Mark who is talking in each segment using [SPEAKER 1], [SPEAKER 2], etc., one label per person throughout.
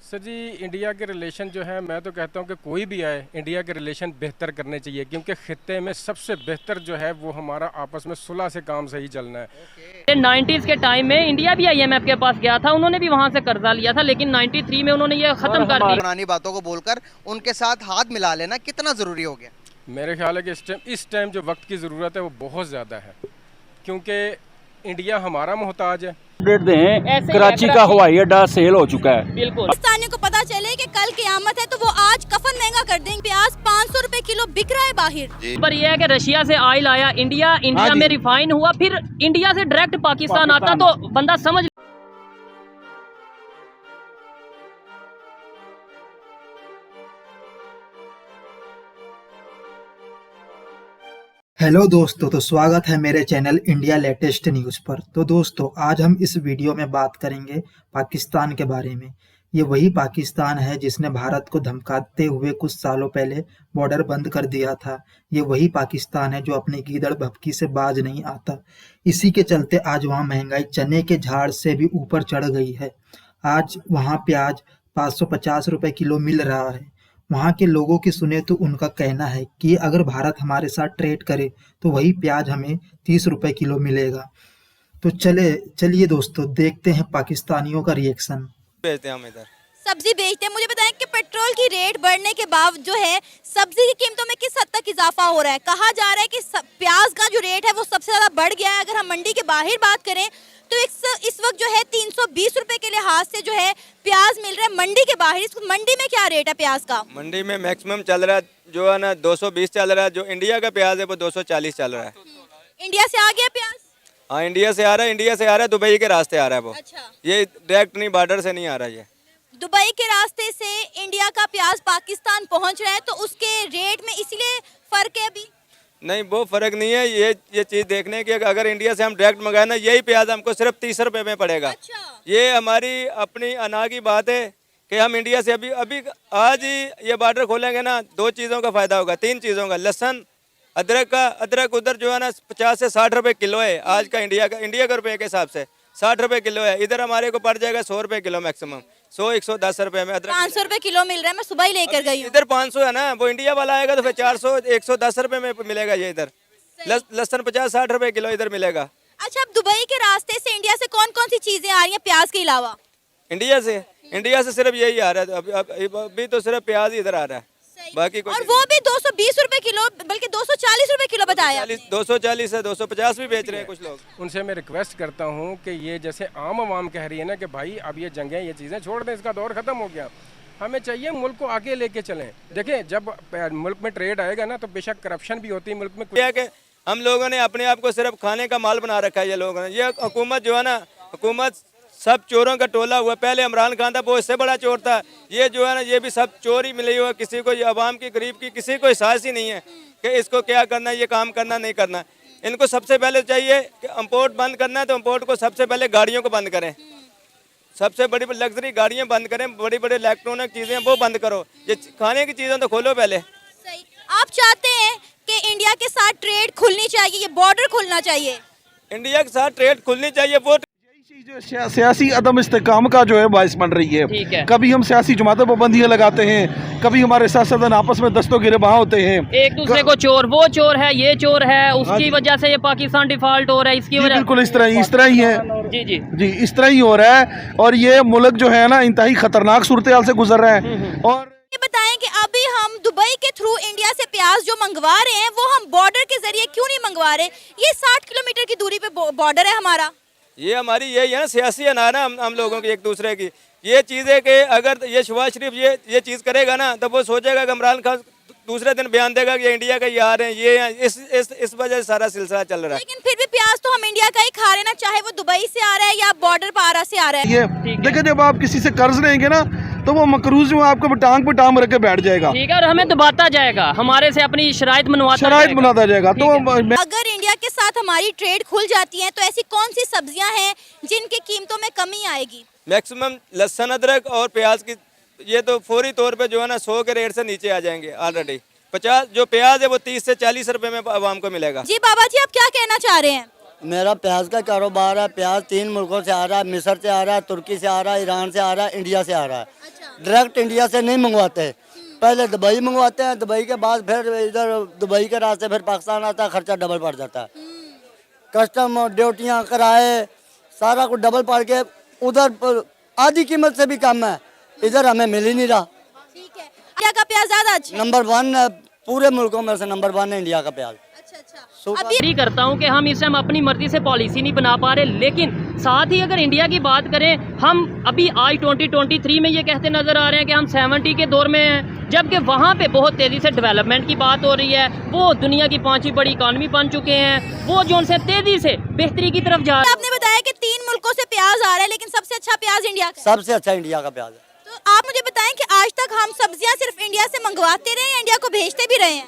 [SPEAKER 1] Sir जी, India के relation जो है, मैं तो कहता हूँ कि कोई भी आए इंडिया के रिलेशन बेहतर करने चाहिए, क्योंकि खित्ते में सबसे बेहतर जो है वो हमारा आपस में सुलह से काम सही चलना है।
[SPEAKER 2] 90s के टाइम में इंडिया भी IMF के पास गया था, उन्होंने भी वहां से कर्जा लिया था, लेकिन 93 में उन्होंने ये खत्म कर दी।
[SPEAKER 3] पुरानी बातों को बोलकर उनके साथ हाथ मिला लेना कितना जरूरी हो गया?
[SPEAKER 1] मेरे ख्याल है कि इस टाइम जो वक्त की ज़रूरत है वो बहुत ज़्यादा है, क्योंकि इंडिया हमारा मोहताज है।
[SPEAKER 4] अपडेट दें, कराची का हवाई अड्डा सेल हो चुका है।
[SPEAKER 2] बिल्कुल,
[SPEAKER 5] पाकिस्तानियों को पता चले कि कल क़यामत है तो वो आज कफन महंगा कर देंगे। प्याज 500 रुपए किलो बिक रहा है बाहर।
[SPEAKER 2] पर यह है कि रशिया से ऑयल आया, इंडिया में रिफाइन हुआ, फिर इंडिया से डायरेक्ट पाकिस्तान आता, तो बंदा समझ।
[SPEAKER 6] हेलो दोस्तों, तो स्वागत है मेरे चैनल इंडिया लेटेस्ट न्यूज़ पर। तो दोस्तों, आज हम इस वीडियो में बात करेंगे पाकिस्तान के बारे में। ये वही पाकिस्तान है जिसने भारत को धमकाते हुए कुछ सालों पहले बॉर्डर बंद कर दिया था। ये वही पाकिस्तान है जो अपनी गीदड़ भभकी से बाज नहीं आता। इसी के चलते आज वहाँ महंगाई चने के झाड़ से भी ऊपर चढ़ गई है। आज वहाँ प्याज 550 रुपये किलो मिल रहा है। वहाँ के लोगों की सुने तो उनका कहना है कि अगर भारत हमारे साथ ट्रेड करे तो वही प्याज हमें 30 रुपये किलो मिलेगा। तो चलिए दोस्तों, देखते हैं पाकिस्तानियों का रिएक्शन।
[SPEAKER 7] बेचते हैं हम इधर
[SPEAKER 5] सब्जी बेचते हैं। मुझे बताएं कि पेट्रोल की रेट बढ़ने के बाद जो है सब्जी की कीमतों में किस हद तक इजाफा हो रहा है। कहा जा रहा है कि प्याज का जो रेट है वो सबसे ज्यादा बढ़ गया है। अगर हम मंडी के बाहर बात करें तो इस वक्त जो है 320 रुपए के लिहाज से जो है प्याज मिल रहा है मंडी के बाहर। इस मंडी में क्या रेट है प्याज का?
[SPEAKER 7] मंडी में मैक्सिमम चल रहा है जो है ना 220 चल रहा है। जो इंडिया का प्याज है वो 240 चल रहा है।
[SPEAKER 5] इंडिया से आ गया प्याज?
[SPEAKER 7] हाँ, इंडिया से आ रहा है। इंडिया से आ रहा है, दुबई के रास्ते आ रहा है वो।
[SPEAKER 5] अच्छा,
[SPEAKER 7] ये डायरेक्ट नहीं, बॉर्डर से नहीं आ रहा है। ये
[SPEAKER 5] दुबई के रास्ते से इंडिया का प्याज पाकिस्तान पहुंच रहा है, तो उसके रेट में इसलिए फर्क है अभी?
[SPEAKER 7] नहीं, वो फर्क नहीं है। ये चीज़ देखने की, अगर इंडिया से हम डायरेक्ट मंगाए ना, यही प्याज हमको सिर्फ 30 रुपये में पड़ेगा।
[SPEAKER 5] अच्छा।
[SPEAKER 7] ये हमारी अपनी अना की बात है कि हम इंडिया से अभी आज ही ये बॉर्डर खोलेंगे ना, दो चीज़ों का फ़ायदा होगा, तीन चीज़ों का। लहसुन, अदरक उधर जो है ना 50 से 60 रुपये किलो है आज का। इंडिया का रुपये के हिसाब से 60 रुपये किलो है। इधर हमारे को पड़ जाएगा 100 रुपये किलो मैक्सिमम, 100-110 रुपये में। अदरक
[SPEAKER 5] 500 रुपए किलो मिल रहा है। मैं सुबह ही लेकर गई हूँ।
[SPEAKER 7] इधर 500 है ना, वो इंडिया वाला आएगा तो फिर 400-110 रुपये में मिलेगा ये इधर। लहसुन 50-60 रुपये किलो इधर मिलेगा।
[SPEAKER 5] अच्छा, अब दुबई के रास्ते से इंडिया से कौन कौन सी चीजें आ रही हैं प्याज के अलावा?
[SPEAKER 7] इंडिया से सिर्फ यही आ रहा है। अभी तो सिर्फ प्याज ही इधर आ रहा है, बाकी
[SPEAKER 5] और वो भी 220 रुपए किलो, बल्कि 240 रुपए किलो बताया।
[SPEAKER 7] 240 है, 250 भी बेच रहे हैं कुछ लोग।
[SPEAKER 1] उनसे मैं रिक्वेस्ट करता हूँ कि ये जैसे आम आवाम कह रही है ना कि भाई अब ये जंगें, ये चीज़ें छोड़ दें, इसका दौर ख़त्म हो गया। हमें चाहिए मुल्क को आगे लेके चलें। देखें, जब मुल्क में ट्रेड आएगा ना तो बेशक करप्शन भी होती है मुल्क में।
[SPEAKER 7] क्या है कि हम लोगों ने अपने आप को सिर्फ खाने का माल बना रखा है। ये लोगों ने, ये हुकूमत जो है ना, हुकूमत सब चोरों का टोला हुआ। पहले इमरान खान था, वो इससे बड़ा चोर था। ये जो है ना, ये भी सब चोर ही मिली हुआ। किसी को, अवाम की, गरीब की किसी को एहसास ही नहीं है कि इसको क्या करना है, ये काम करना नहीं करना। इनको सबसे पहले चाहिए कि इम्पोर्ट बंद करना है तो इम्पोर्ट को सबसे पहले गाड़ियों को बंद करें। सबसे बड़ी लग्जरी गाड़ियाँ बंद करें, बड़ी बड़ी इलेक्ट्रॉनिक चीज़ें वो बंद करो। ये खाने की चीज़ें तो खोलो पहले।
[SPEAKER 5] सही। आप चाहते हैं कि इंडिया के साथ ट्रेड खुलनी चाहिए, ये बॉर्डर खुलना चाहिए?
[SPEAKER 7] इंडिया के साथ ट्रेड खुलनी चाहिए। वो
[SPEAKER 4] जो सियासी अदम इस्तेकाम का जो है बाइस बन रही है। कभी हम सियासी जमातों पर पाबंदियां लगाते हैं, कभी हमारे सियासतदान आपस में दस्तों गिरबां होते हैं,
[SPEAKER 2] एक दूसरे को चोर, वो चोर है, ये चोर है, उसकी वजह से ये पाकिस्तान डिफॉल्ट हो रहा है, इसकी वजह।
[SPEAKER 4] बिल्कुल इस तरह ही है। जी, इस तरह ही हो रहा है। और ये मुल्क जो है ना, इंतहाई खतरनाक सूरत हाल से गुजर रहा है। और
[SPEAKER 5] ये बताएं कि अभी हम दुबई के थ्रू इंडिया से प्याज जो मंगवा रहे हैं वो हम बॉर्डर के जरिए क्यों नहीं मंगवा रहे? ये 60 किलोमीटर की दूरी पे बॉर्डर है हमारा।
[SPEAKER 7] ये हमारी यही है ना, सियासी अनाना हम लोगों की एक दूसरे की। ये चीज़ है कि अगर ये शहबाज शरीफ ये चीज़ करेगा ना, तो वो सोचेगा कि इमरान खान दूसरे दिन बयान देगा कि इंडिया का ये आ रहे हैं, ये हैं। इस वजह से सारा सिलसिला चल रहा है।
[SPEAKER 5] लेकिन फिर भी प्याज तो हम इंडिया का ही खा रहे हैं ना, चाहे वो दुबई से आ रहा है या बॉर्डर पारा से आ रहा है।
[SPEAKER 4] ये देखिए, जब आप किसी से कर्ज लेंगे ना तो वो मकरूज में आपको टांग पे टांग रख के बैठ जाएगा।
[SPEAKER 2] ठीक है, और हमें दबाता जाएगा, हमारे से अपनी शराइत बनाता
[SPEAKER 4] जाएगा। तो
[SPEAKER 5] अगर इंडिया के साथ हमारी ट्रेड खुल जाती है तो ऐसी कौन सी सब्जियां हैं जिनकी कीमतों में कमी आएगी?
[SPEAKER 7] मैक्सिमम लहसुन, अदरक और प्याज की, ये तो फौरी तौर पे जो है ना 100 के रेट से नीचे आ जाएंगे ऑलरेडी। 50 जो प्याज है वो 30 से 40 रुपए में आवाम को मिलेगा।
[SPEAKER 5] जी बाबा जी, आप क्या कहना चाह रहे हैं?
[SPEAKER 8] मेरा प्याज का कारोबार है। प्याज 3 मुल्कों से आ रहा है, मिस्र से आ रहा है, तुर्की से आ रहा है, ईरान से आ रहा है, इंडिया से आ रहा है। डायरेक्ट इंडिया से नहीं मंगवाते, पहले दुबई मंगवाते हैं, दुबई के बाद फिर इधर दुबई के रास्ते फिर पाकिस्तान आता है, खर्चा डबल पड़ जाता है। कस्टम ड्यूटियाँ किराए सारा कुछ डबल पड़ के उधर आधी कीमत से भी कम है, इधर हमें मिल ही नहीं रहा।
[SPEAKER 5] ठीक है, इंडिया का प्याज ज्यादा अच्छा है?
[SPEAKER 8] नंबर 1 पूरे मुल्कों में से नंबर 1 है इंडिया का प्याज।
[SPEAKER 5] अच्छा।
[SPEAKER 8] अभी
[SPEAKER 2] एग्री करता हूं कि हम इस टाइम अपनी मर्जी से पॉलिसी नहीं बना पा रहे, लेकिन साथ ही अगर इंडिया की बात करें, हम अभी आज 2023 में ये कहते नजर आ रहे हैं कि हम 70 के दौर में हैं, जबकि वहाँ पे बहुत तेज़ी से डेवलपमेंट की बात हो रही है। वो दुनिया की 5वीं बड़ी इकॉनमी बन चुके हैं, वो जो उनसे तेज़ी से बेहतरी की तरफ जा रहे हैं।
[SPEAKER 5] आपने बताया कि 3 मुल्कों से प्याज आ रहा है, लेकिन सबसे अच्छा प्याज इंडिया का है।
[SPEAKER 8] सबसे अच्छा इंडिया का प्याज है।
[SPEAKER 5] तो आप मुझे बताएं कि आज तक हम सब्जियां सिर्फ इंडिया से मंगवाते रहे या इंडिया को भेजते भी रहे हैं?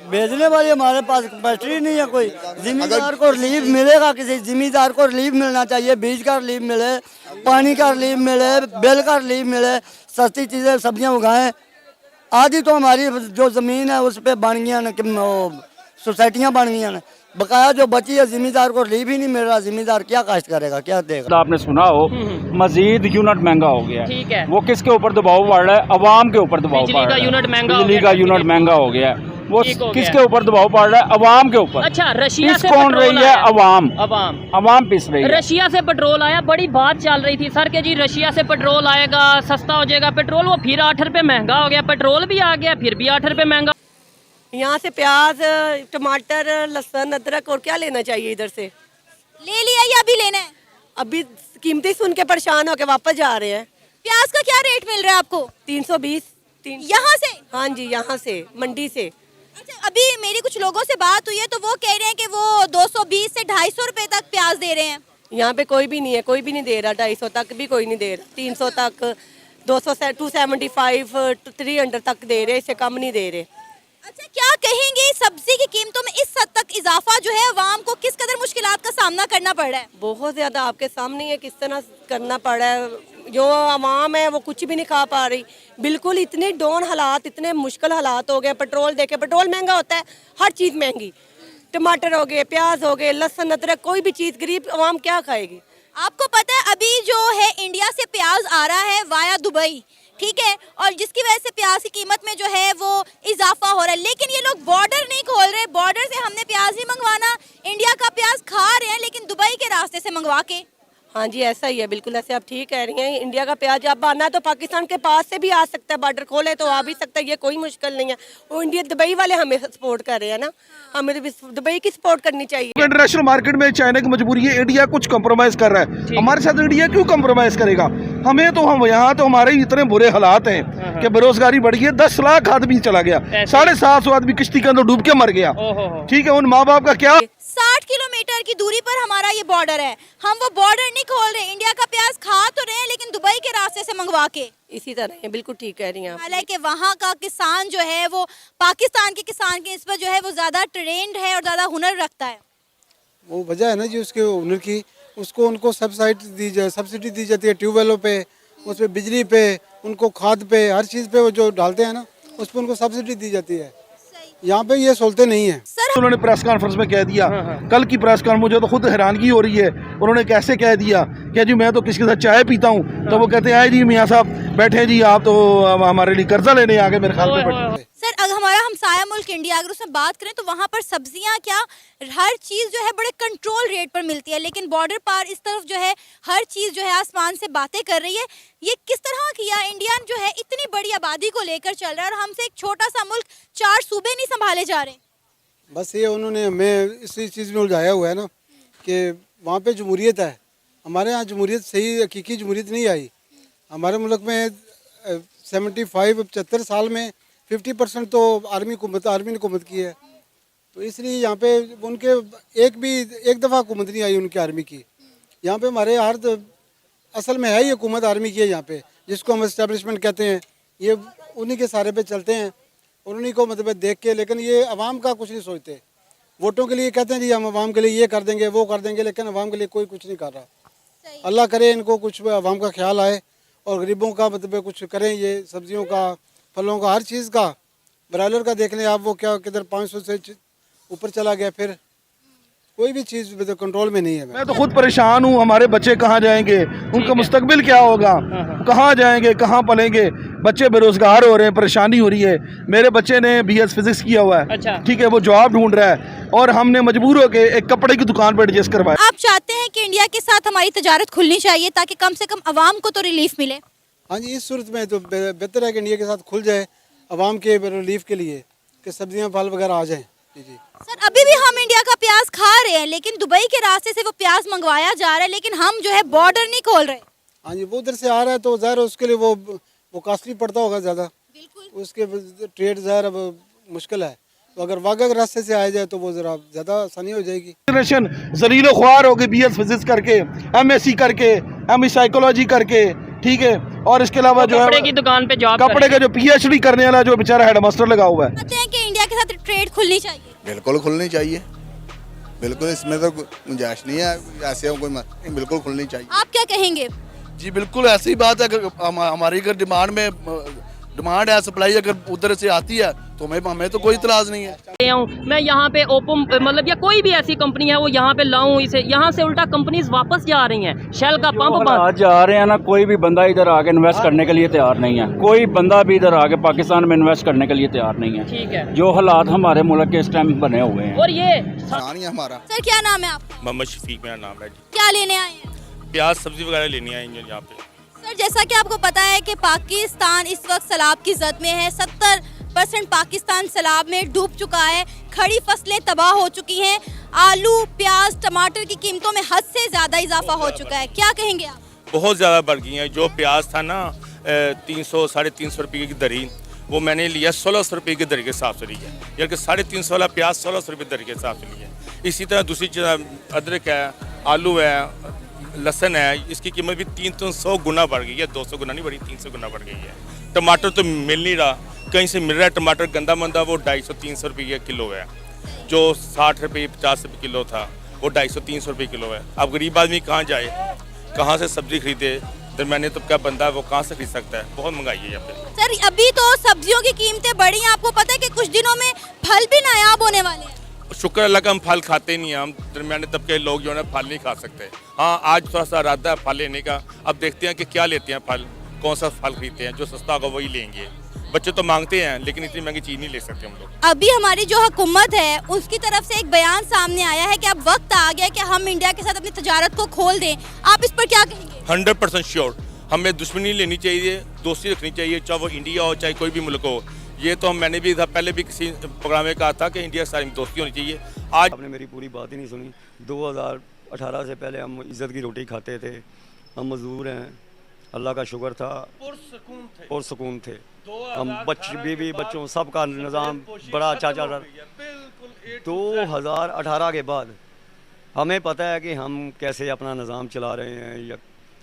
[SPEAKER 8] भेजने वाली हमारे पास कैपेसिटी नहीं है कोई। जिम्मेदार को रिलीफ मिलेगा, किसी जिम्मेदार को रिलीफ मिलना चाहिए, बीज का रिलीफ मिले, पानी का रिलीफ मिले, बिल का रिलीफ मिले, सस्ती चीज़ें सब्जियां उगाएं। आधी तो हमारी जो ज़मीन है उस पर बन गई, सोसाइटियाँ बन गई, बकाया जो बची है जिम्मेदार को रिलीफ ही नहीं मिल रहा। जिम्मेदार क्या काश्त करेगा, क्या देगा?
[SPEAKER 9] आपने सुना हो मजीद यूनिट महंगा हो गया,
[SPEAKER 2] ठीक है,
[SPEAKER 9] वो किसके ऊपर दबाव बढ़ रहा है? अवाम के ऊपर दबाव
[SPEAKER 2] बिजली का यूनिट महंगा,
[SPEAKER 9] बिजली का यूनिट महंगा हो गया है। वो किसके ऊपर दबाव पड़ रहा है? अवाम के ऊपर।
[SPEAKER 2] अच्छा, रशिया से
[SPEAKER 9] कौन रही है? अवाम पिस रही है।
[SPEAKER 2] रशिया से पेट्रोल आया, बड़ी बात चल रही थी सर के जी रशिया से पेट्रोल आएगा, सस्ता हो जाएगा पेट्रोल, वो फिर 8 रुपए महंगा हो गया। पेट्रोल भी आ गया, फिर भी 8 रुपए महंगा।
[SPEAKER 10] यहाँ से प्याज, टमाटर, लहसुन, अदरक और क्या लेना चाहिए इधर से?
[SPEAKER 5] ले लिया या अभी लेना है?
[SPEAKER 10] अभी कीमतें सुन के परेशान होके वापस जा रहे हैं।
[SPEAKER 5] प्याज का क्या रेट मिल रहा है आपको?
[SPEAKER 10] 320।
[SPEAKER 5] यहाँ से?
[SPEAKER 10] हाँ जी, यहाँ से मंडी से।
[SPEAKER 5] अच्छा, अभी मेरी कुछ लोगों से बात हुई है तो वो कह रहे हैं कि वो 220 से 250 रुपए तक प्याज दे रहे हैं।
[SPEAKER 10] यहाँ पे कोई भी नहीं है, कोई भी नहीं दे रहा। 250 तक भी कोई नहीं दे रहा, 300 तक, 200 से 275, 300 तक दे रहे, इससे कम नहीं दे रहे।
[SPEAKER 5] अच्छा, क्या कहेंगे सब्जी की कीमतों में इस हद तक इजाफा जो है अवाम को किस कदर मुश्किलात का सामना करना पड़ रहा है?
[SPEAKER 10] बहुत ज्यादा आपके सामने है किस तरह करना पड़ रहा है। जो आवाम है वो कुछ भी नहीं खा पा रही, बिल्कुल इतने डाउन हालात, इतने मुश्किल हालात हो गए। पेट्रोल देखे, पेट्रोल महंगा होता है, हर चीज़ महंगी, टमाटर हो गए, प्याज हो गए, लहसुन, अदरक, कोई भी चीज़ गरीब आवाम क्या खाएगी?
[SPEAKER 5] आपको पता है अभी जो है इंडिया से प्याज आ रहा है वाया दुबई, ठीक है, और जिसकी वजह से प्याज की कीमत में जो है वो इजाफा हो रहा है, लेकिन ये लोग बॉर्डर नहीं खोल रहे। बॉर्डर से हमने प्याज नहीं मंगवाना, इंडिया का प्याज खा रहे हैं, लेकिन दुबई के रास्ते से मंगवा के।
[SPEAKER 10] हाँ जी, ऐसा ही है, बिल्कुल ऐसे आप ठीक कह रही हैं। इंडिया का प्याज अब आना तो पाकिस्तान के पास से भी आ सकता है, बॉर्डर खोले तो आ भी सकता है, ये कोई मुश्किल नहीं है। वो इंडिया दुबई वाले हमें सपोर्ट कर रहे हैं ना, हमें तो दुबई की सपोर्ट करनी चाहिए।
[SPEAKER 4] इंटरनेशनल मार्केट में चाइना की मजबूरी है, इंडिया कुछ कंप्रोमाइज कर रहा है, हमारे साथ इंडिया क्यों कंप्रोमाइज करेगा? हमें तो हम यहाँ तो हमारे इतने बुरे हालात हैं कि बेरोजगारी बढ़ गई है, 10 लाख आदमी चला गया, 750 आदमी किश्ती के अंदर डूब के मर गया। ठीक है, उन माँ बाप का क्या?
[SPEAKER 5] 60 किलोमीटर की दूरी पर हमारा ये बॉर्डर है, हम वो बॉर्डर नहीं खोल रहे, इंडिया का प्याज खा तो रहे हैं लेकिन दुबई के रास्ते से मंगवा के।
[SPEAKER 10] इसी तरह है, बिल्कुल ठीक कह रही हैं आप।
[SPEAKER 5] हालांकि वहाँ का किसान जो है वो पाकिस्तान के किसान की निस्बत जो है वो ज्यादा ट्रेंड है और ज्यादा हुनर रखता है।
[SPEAKER 11] वो वजह है ना जी उसके हुनर की, उसको उनको सब्सिडी दी जाती है ट्यूबवेलों पे, उस पे बिजली पे, उनको खाद पे, हर चीज़ पे वो जो डालते हैं ना उस पर उनको सब्सिडी दी जाती है। यहाँ पे ये सोचते नहीं है।
[SPEAKER 4] उन्होंने प्रेस कॉन्फ्रेंस में कह दिया, कल की प्रेस कॉन्फ्रेंस, मुझे तो खुद हैरानगी हो रही है, उन्होंने कैसे कह दिया कि जी मैं तो किसी के साथ चाय पीता हूँ, तो वो कहते हैं जी मियाँ साहब बैठे जी, आप तो हमारे लिए कर्जा लेने आ गए मेरे ख्याल में।
[SPEAKER 5] सर, अगर हमारा हमसाया मुल्क इंडिया अगर उसमें बात करें तो वहाँ पर सब्जियाँ क्या हर चीज़ जो है बड़े कंट्रोल रेट पर मिलती है, लेकिन बॉर्डर पार इस तरफ जो है हर चीज़ जो है आसमान से बातें कर रही है। ये किस तरह किया? इंडिया जो है इतनी बड़ी आबादी को लेकर चल रहा है और हमसे एक छोटा सा मुल्क 4 सूबे नहीं संभाले जा रहे।
[SPEAKER 11] बस ये उन्होंने हमें इसी चीज़ में उलझाया हुआ है ना कि वहाँ पे जमहूरियत है, हमारे यहाँ जमहूरियत सही हकीकी जमहूरियत नहीं आई। हमारे मुल्क में 75 साल में 50% तो आर्मी ने हुकूमत की है, तो इसलिए यहाँ पे उनके एक दफ़ा हुकूमत नहीं आई उनकी आर्मी की। यहाँ पे हमारे असल में है ही हुकूमत आर्मी की है यहाँ पे, जिसको हम इस्टेब्लिशमेंट कहते हैं, ये उन्हीं के सारे पे चलते हैं और उन्हीं को मतलब देख के, लेकिन ये अवाम का कुछ नहीं सोचते। वोटों के लिए कहते हैं जी हम अवाम के लिए ये कर देंगे वो कर देंगे, लेकिन अवाम के लिए कोई कुछ नहीं कर रहा। अल्लाह करे इनको कुछ अवाम का ख्याल आए और गरीबों का मतलब कुछ करें, ये सब्जियों का, फलों का, हर चीज़ का। ब्रायलर का देख लें आप, वो क्या किधर 500 से ऊपर चला गया, फिर कोई भी चीज़ कंट्रोल में नहीं है।
[SPEAKER 4] मैं तो खुद परेशान हूँ, हमारे बच्चे कहाँ जाएंगे, उनका मुस्तकबिल क्या होगा, कहाँ जाएंगे, कहाँ पलेंगे। बच्चे बेरोजगार हो रहे हैं, परेशानी हो रही है। मेरे बच्चे ने BS फिजिक्स किया हुआ है,
[SPEAKER 2] अच्छा।
[SPEAKER 4] ठीक है, वो जॉब ढूंढ रहा है और हमने मजबूर होकर एक कपड़े की दुकान पर एडजस्ट करवाया।
[SPEAKER 5] आप चाहते हैं कि इंडिया के साथ हमारी तजारत खुलनी चाहिए ताकि कम से कम अवाम को तो रिलीफ मिले?
[SPEAKER 11] हाँ जी, इस सूरत में तो बेहतर है कि इंडिया के साथ खुल जाए आवाम के रिलीफ के लिए, कि सब्जियाँ फल वगैरह आ जाएँ। जी
[SPEAKER 5] सर, अभी भी हम इंडिया का प्याज खा रहे हैं, लेकिन दुबई के रास्ते से वो प्याज मंगवाया जा रहा है, लेकिन हम जो है बॉर्डर नहीं खोल रहे।
[SPEAKER 11] हाँ जी, वो उधर से आ रहा है तो ज़ाहिर उसके लिए वो कॉस्टली पड़ता होगा ज़्यादा,
[SPEAKER 5] बिल्कुल
[SPEAKER 11] उसके ट्रेड ज़ाहिर अब मुश्किल है। तो अगर वाक़ई रास्ते से आया जाए तो वो ज़रा ज़्यादा आसानी हो जाएगी।
[SPEAKER 4] जनरेशन जलीलो ख्वार हो गई, BS फिजिक्स करके, MSc करके, ME साइकोलॉजी करके, ठीक है, और इसके अलावा जो
[SPEAKER 2] कपड़े
[SPEAKER 4] है
[SPEAKER 2] की दुकान पे जॉब
[SPEAKER 4] कपड़े का जो PhD करने वाला जो बेचारा हेडमास्टर लगा हुआ है।
[SPEAKER 5] चाहते हैं कि इंडिया के साथ ट्रेड खुलनी चाहिए?
[SPEAKER 12] बिल्कुल खुलनी चाहिए, बिल्कुल, इसमें तो गुंजाइश नहीं है, ऐसे कोई बिल्कुल खुलनी चाहिए।
[SPEAKER 5] आप क्या कहेंगे?
[SPEAKER 12] जी बिल्कुल ऐसी ही बात है। अगर हमारी अगर डिमांड है, सप्लाई अगर उधर से आती है तो हमें तो कोई इतराज़ नहीं है।
[SPEAKER 2] मैं यहाँ पे ओपन मतलब या कोई भी ऐसी कंपनी है वो यहाँ पे लाऊं, इसे यहाँ से उल्टा कंपनीज वापस जा रही हैं। शेल का पंप
[SPEAKER 9] आज जा रहे हैं ना, कोई भी बंदा इधर आके इन्वेस्ट करने के लिए तैयार नहीं है। कोई बंदा भी इधर आके पाकिस्तान में इन्वेस्ट करने के लिए तैयार नहीं है।
[SPEAKER 2] ठीक है,
[SPEAKER 9] जो हालात हमारे मुल्क के इस टाइम बने हुए हैं।
[SPEAKER 2] और ये
[SPEAKER 12] हमारा।
[SPEAKER 5] सर, क्या नाम है आपका?
[SPEAKER 13] मोहम्मद शफीक मेरा नाम है।
[SPEAKER 5] क्या लेने आए हैं?
[SPEAKER 13] प्याज सब्जी वगैरह लेनी आई हैं यहाँ पे।
[SPEAKER 5] सर, जैसा कि आपको पता है कि पाकिस्तान इस वक्त सैलाब की जद में है। 70% पाकिस्तान सैलाब में डूब चुका है। खड़ी फसलें तबाह हो चुकी हैं। आलू, प्याज, टमाटर की कीमतों में हद से ज़्यादा इजाफा हो चुका है। क्या कहेंगे आप?
[SPEAKER 13] बहुत ज़्यादा बढ़ गई हैं। जो प्याज था ना 300 साढ़े 300 रुपये की दरी, वो मैंने लिया 1600 रुपये की दरी के हिसाब से लिया, यानी कि 350 वाला प्याज 1600 रुपये दरी के हिसाब से लिया। इसी तरह दूसरी चीज़ अदरक है, आलू है, लहसुन है, इसकी कीमत भी 300 गुना बढ़ गई है। 200 गुना नहीं बढ़ी, 300 गुना बढ़ गई है। टमाटर तो मिल नहीं रहा, कहीं से मिल रहा है टमाटर गंदा मंदा, वो 250-300 रुपये किलो है। जो 60 रुपये 50 रुपये किलो था वो 250-300 रुपये किलो है। अब गरीब आदमी कहाँ जाए, कहाँ से सब्जी खरीदे? दरमियाने तो क्या बंदा है वो कहाँ से खरीद सकता है? बहुत महंगाई है यहाँ पे।
[SPEAKER 5] सर, अभी तो सब्जियों की कीमतें बढ़ी हैं। आपको पता है कि कुछ दिनों में फल भी नायाब होने वाले हैं।
[SPEAKER 13] शुक्र अल्लाह का हम फल खाते नहीं हैं। हम दरमियाने तबके के लोग जो है फल नहीं खा सकते। हाँ, आज थोड़ा सा इरादा है फल लेने का। अब देखते हैं कि क्या लेते हैं फल, कौन सा फल खरीदते हैं। जो सस्ता होगा वही लेंगे। बच्चे तो मांगते हैं, लेकिन इतनी महंगी चीज़ नहीं ले सकते हम लोग।
[SPEAKER 5] अभी हमारी जो हुकूमत है उसकी तरफ से एक बयान सामने आया है कि अब वक्त आ गया कि हम इंडिया के साथ अपनी तजारत को खोल दें। आप इस पर क्या कहेंगे?
[SPEAKER 13] 100% श्योर। हमें दुश्मनी लेनी चाहिए, दोस्ती रखनी चाहिए, चाहे वो इंडिया हो चाहे कोई भी मुल्क हो। ये तो मैंने भी पहले भी किसी प्रोग्राम में कहा था कि इंडिया के साथ दोस्ती होनी चाहिए। आज
[SPEAKER 14] आपने मेरी पूरी बात ही नहीं सुनी। 2018 से पहले हम इज़्ज़त की रोटी खाते थे, हम मजदूर हैं, अल्लाह का शुक्र था, पुरसुकून थे। हम बीवी बच्चों सबका निज़ाम बड़ा अच्छा चल रहा। 2018 के बाद हमें पता है कि हम कैसे अपना निज़ाम चला रहे हैं, या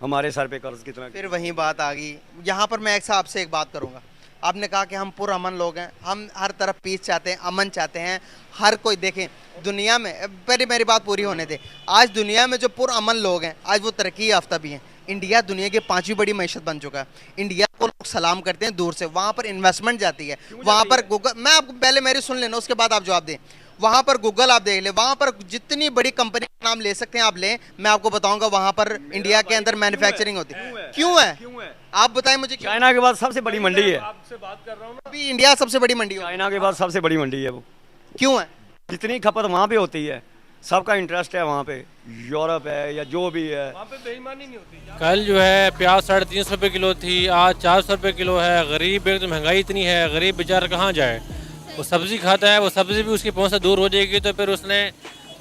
[SPEAKER 14] हमारे सर पे कर्ज कितना।
[SPEAKER 3] फिर वही बात आ गई। यहाँ पर मैं आपसे एक बात करूँगा। आपने कहा कि हम पुरअमन लोग हैं, हम हर तरफ पीस चाहते हैं, अमन चाहते हैं। हर कोई देखें दुनिया में, पहले मेरी बात पूरी होने दे। आज दुनिया में जो पुरअमन लोग हैं आज वो तरक्की याफ्ता भी हैं। इंडिया दुनिया की 5वीं बड़ी मैशत बन चुका है। इंडिया को लोग सलाम करते हैं दूर से, वहाँ पर इन्वेस्टमेंट जाती है। वहाँ पर गूगल, मैं आपको पहले मेरी सुन लेना उसके बाद आप जवाब दें। वहाँ पर गूगल आप देख लें, वहाँ पर जितनी बड़ी कंपनी का नाम ले सकते हैं आप लें, मैं आपको बताऊंगा वहाँ पर इंडिया के अंदर मैन्युफैक्चरिंग होती है। क्यों है आप बताएं मुझे।
[SPEAKER 14] चाइना के बाद सबसे बड़ी मंडी है।
[SPEAKER 3] आपसे बात कर रहा हूँ ना, अभी इंडिया सबसे बड़ी मंडी है।
[SPEAKER 14] चाइना के बाद सबसे बड़ी मंडी है वो।
[SPEAKER 3] क्यों है?
[SPEAKER 14] जितनी खपत वहाँ पे होती है, सबका इंटरेस्ट है वहाँ पे। यूरोप है या जो भी है,
[SPEAKER 1] वहाँ पे बेईमानी नहीं होती।
[SPEAKER 15] कल जो है प्याज 350 रुपये किलो थी, आज 400 रुपये किलो है। गरीब एक तो महंगाई इतनी है, गरीब बेचारा कहाँ जाए? वो सब्ज़ी खाता है, वो सब्ज़ी भी उसकी पहुँच से दूर हो जाएगी, तो फिर उसने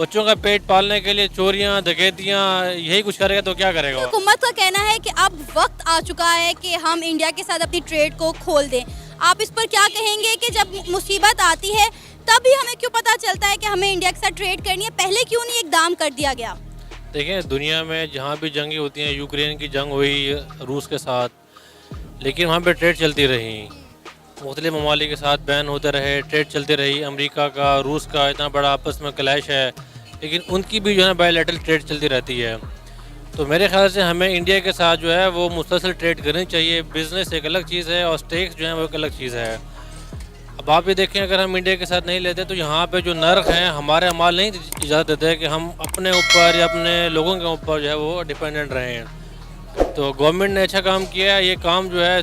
[SPEAKER 15] बच्चों का पेट पालने के लिए चोरियां डकैतियां यही कुछ करेगा तो क्या करेगा?
[SPEAKER 5] हुकूमत का कहना है कि अब वक्त आ चुका है कि हम इंडिया के साथ अपनी ट्रेड को खोल दें। आप इस पर क्या कहेंगे कि जब मुसीबत आती है तभी हमें क्यों पता चलता है कि हमें इंडिया के साथ ट्रेड करनी है, पहले क्यों नहीं इकदाम कर दिया गया?
[SPEAKER 15] देखें, दुनिया में जहाँ भी जंगें होती हैं, यूक्रेन की जंग हुई रूस के साथ, लेकिन वहाँ पर ट्रेड चलती रही। मुख्तलिफ ममालिक के साथ बैन होते रहे, ट्रेड चलती रही। अमेरिका का, रूस का इतना बड़ा आपस में क्लैश है, लेकिन उनकी भी जो है बायलैटरल ट्रेड चलती रहती है। तो मेरे ख्याल से हमें इंडिया के साथ जो है वो मुसलसल ट्रेड करनी चाहिए। बिज़नेस एक अलग चीज़ है और स्टेक्स जो है वो एक अलग चीज़ है। अब आप ये देखें, अगर हम इंडिया के साथ नहीं लेते तो यहाँ पे जो नर्क हैं हमारे अमाल नहीं इजाज़त देते कि हम अपने ऊपर या अपने लोगों के ऊपर जो है वो डिपेंडेंट रहे हैं। तो गवर्नमेंट ने अच्छा काम किया है। ये काम जो है